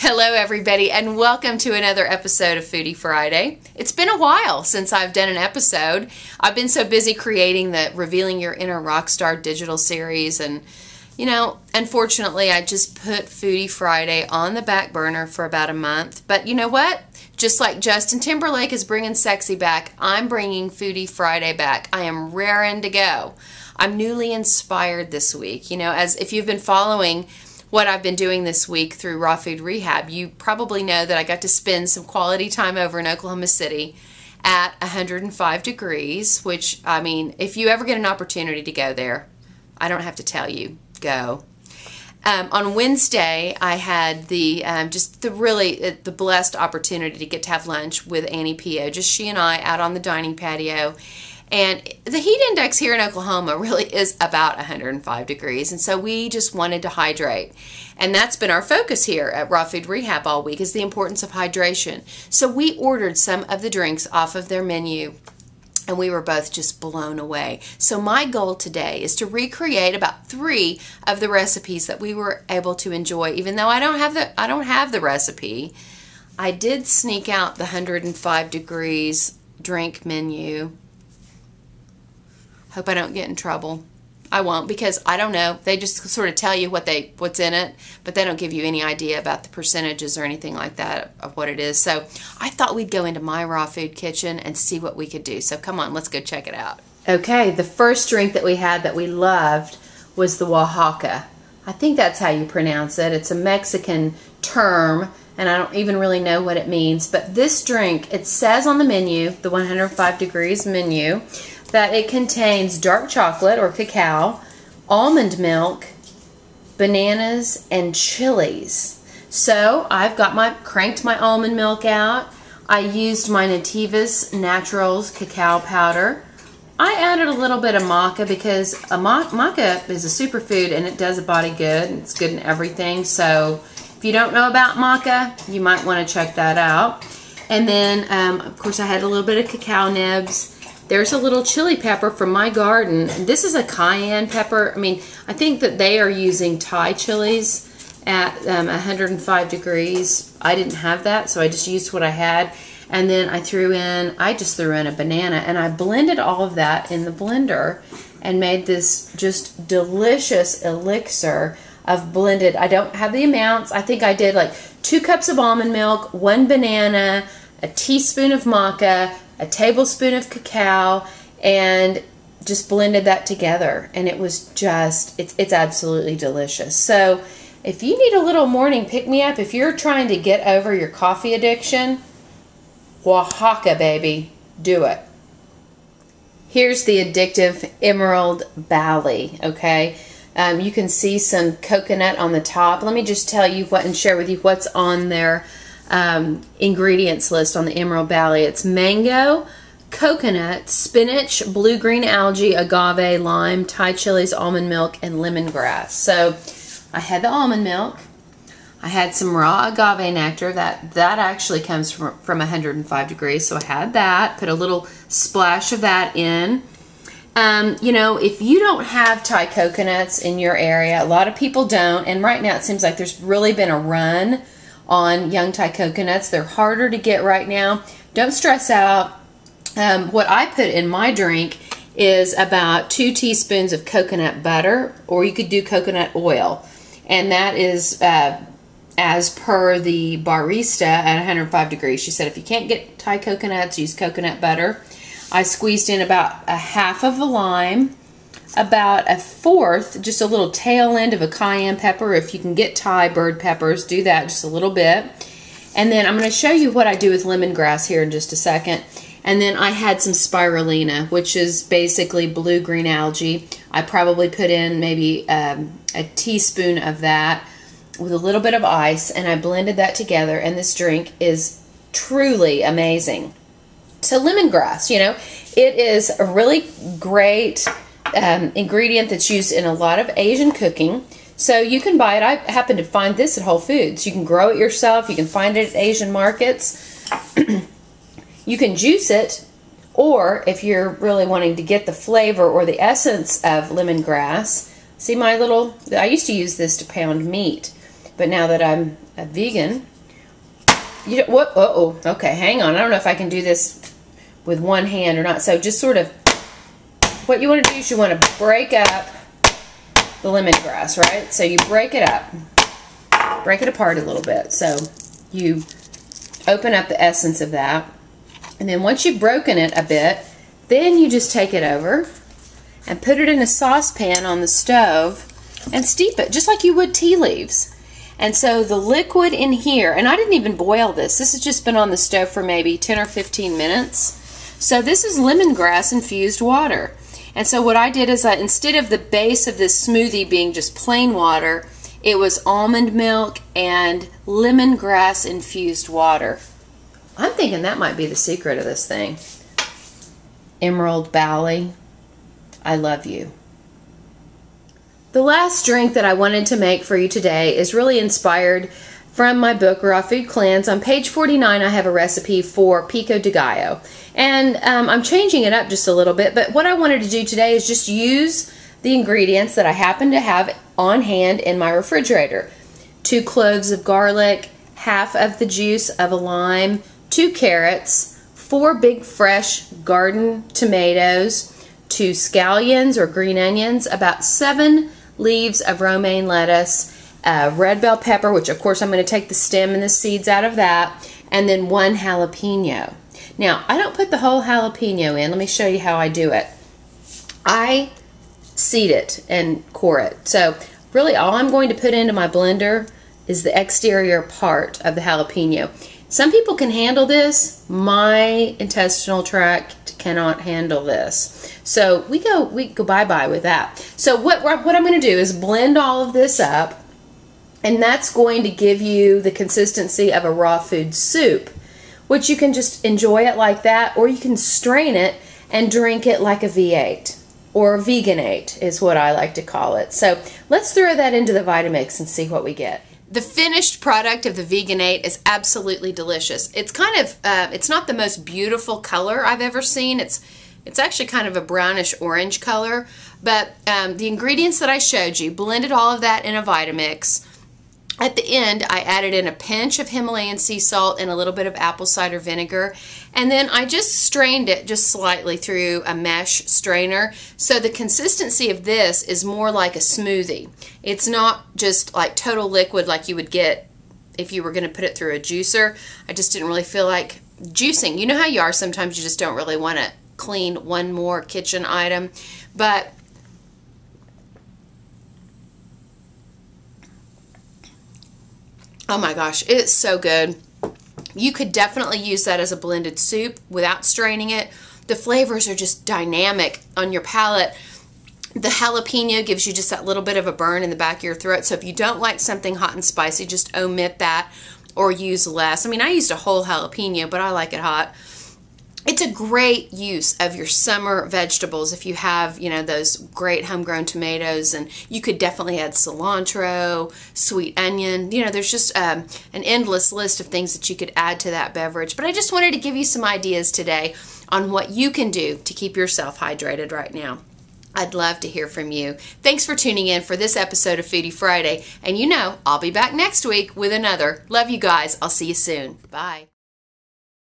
Hello everybody and welcome to another episode of Foodie Friday. It's been a while since I've done an episode. I've been so busy creating the Revealing Your Inner Rockstar digital series, and you know, unfortunately I just put Foodie Friday on the back burner for about a month. But you know what? Just like Justin Timberlake is bringing sexy back, I'm bringing Foodie Friday back. I am raring to go. I'm newly inspired this week. You know, as if you've been following what I've been doing this week through Raw Food Rehab, you probably know that I got to spend some quality time over in Oklahoma City at 105 degrees, which, I mean, if you ever get an opportunity to go there, I don't have to tell you, go. On Wednesday, I had the the blessed opportunity to get to have lunch with Annie Pio, just she and I out on the dining patio. And the heat index here in Oklahoma really is about 105 degrees, and so we just wanted to hydrate. And that's been our focus here at Raw Food Rehab all week, is the importance of hydration. So we ordered some of the drinks off of their menu, and we were both just blown away. So my goal today is to recreate about 3 of the recipes that we were able to enjoy. Even though I don't have the recipe, I did sneak out the 105 degrees drink menu. Hope I don't get in trouble. I won't, because I don't know. They just sort of tell you what's in it, but they don't give you any idea about the percentages or anything like that of what it is. So I thought we'd go into my raw food kitchen and see what we could do. So come on, let's go check it out. Okay, the first drink that we had that we loved was the Oaxaca. I think that's how you pronounce it. It's a Mexican term, and I don't even really know what it means. But this drink, it says on the menu, the 105 degrees menu, that it contains dark chocolate or cacao, almond milk, bananas, and chilies. So I've got cranked my almond milk out. I used my Nativa's Naturals cacao powder. I added a little bit of maca because maca is a superfood and it does a body good. It's good in everything. So if you don't know about maca, you might want to check that out. And then, of course, I had a little bit of cacao nibs. There's a little chili pepper from my garden. This is a cayenne pepper. I mean, I think that they are using Thai chilies at 105 degrees. I didn't have that, so I just used what I had. And then I just threw in a banana, and I blended all of that in the blender and made this just delicious elixir of blended. I don't have the amounts. I think I did like 2 cups of almond milk, 1 banana, a teaspoon of maca, a tablespoon of cacao, and just blended that together. And it was just, it's absolutely delicious. So if you need a little morning pick-me-up, if you're trying to get over your coffee addiction, Oaxaca, baby, do it. Here's the addictive Emerald Valley, okay? You can see some coconut on the top. Let me just tell you what and share with you what's on their ingredients list on the Emerald Valley. It's mango, coconut, spinach, blue-green algae, agave, lime, Thai chilies, almond milk, and lemongrass. So I had the almond milk. I had some raw agave nectar. That actually comes from 105 degrees, so I had that. Put a little splash of that in. You know, if you don't have Thai coconuts in your area, a lot of people don't, and right now it seems like there's really been a run on young Thai coconuts. They're harder to get right now. Don't stress out. What I put in my drink is about 2 teaspoons of coconut butter, or you could do coconut oil, and that is as per the barista at 105 degrees. She said if you can't get Thai coconuts, use coconut butter. I squeezed in about a half of a lime, about a 1/4, just a little tail end of a cayenne pepper. If you can get Thai bird peppers, do that just a little bit. And then I'm going to show you what I do with lemongrass here in just a second. And then I had some spirulina, which is basically blue-green algae. I probably put in maybe a teaspoon of that with a little bit of ice, and I blended that together, and this drink is truly amazing. So lemongrass, you know, it is a really great ingredient that's used in a lot of Asian cooking. So you can buy it. I happen to find this at Whole Foods. You can grow it yourself. You can find it at Asian markets. You can juice it, or if you're really wanting to get the flavor or the essence of lemongrass, see my little, I used to use this to pound meat, but now that I'm a vegan, you don't, what? Uh-oh. Okay, hang on. I don't know if I can do this with one hand or not. So just sort of, what you want to do is you want to break up the lemongrass, right? So you break it up, break it apart a little bit. So you open up the essence of that. And then once you've broken it a bit, then you just take it over and put it in a saucepan on the stove and steep it, just like you would tea leaves. And so the liquid in here, and I didn't even boil this. This has just been on the stove for maybe 10 or 15 minutes. So this is lemongrass infused water. And so what I did is instead of the base of this smoothie being just plain water, it was almond milk and lemongrass infused water. I'm thinking that might be the secret of this thing. Emerald Valley, I love you. The last drink that I wanted to make for you today is really inspired from my book, Raw Food Cleanse. On page 49, I have a recipe for Pico de Gayo. And I'm changing it up just a little bit, but what I wanted to do today is just use the ingredients that I happen to have on hand in my refrigerator. 2 cloves of garlic, half of the juice of a lime, 2 carrots, 4 big fresh garden tomatoes, 2 scallions or green onions, about 7 leaves of romaine lettuce, red bell pepper, which of course I'm going to take the stem and the seeds out of that, and then 1 jalapeno. Now, I don't put the whole jalapeno in. Let me show you how I do it. I seed it and core it. So really all I'm going to put into my blender is the exterior part of the jalapeno. Some people can handle this. My intestinal tract cannot handle this. So we go bye-bye with that. So what I'm going to do is blend all of this up, and that's going to give you the consistency of a raw food soup, which you can just enjoy it like that, or you can strain it and drink it like a V8, or Veganate is what I like to call it. So let's throw that into the Vitamix and see what we get. The finished product of the Veganate is absolutely delicious. It's kind of, it's not the most beautiful color I've ever seen. It's actually kind of a brownish orange color, but the ingredients that I showed you, blended all of that in a Vitamix. At the end, I added in a pinch of Himalayan sea salt and a little bit of apple cider vinegar. And then I just strained it just slightly through a mesh strainer. So the consistency of this is more like a smoothie. It's not just like total liquid like you would get if you were going to put it through a juicer. I just didn't really feel like juicing. You know how you are sometimes, you just don't really want to clean one more kitchen item. But oh my gosh, it's so good. You could definitely use that as a blended soup without straining it. The flavors are just dynamic on your palate. The jalapeno gives you just that little bit of a burn in the back of your throat. So if you don't like something hot and spicy, just omit that or use less. I mean, I used a whole jalapeno, but I like it hot. It's a great use of your summer vegetables if you have, you know, those great homegrown tomatoes, and you could definitely add cilantro, sweet onion. You know, there's just an endless list of things that you could add to that beverage. But I just wanted to give you some ideas today on what you can do to keep yourself hydrated right now. I'd love to hear from you. Thanks for tuning in for this episode of Foodie Friday. And you know, I'll be back next week with another. Love you guys. I'll see you soon. Bye.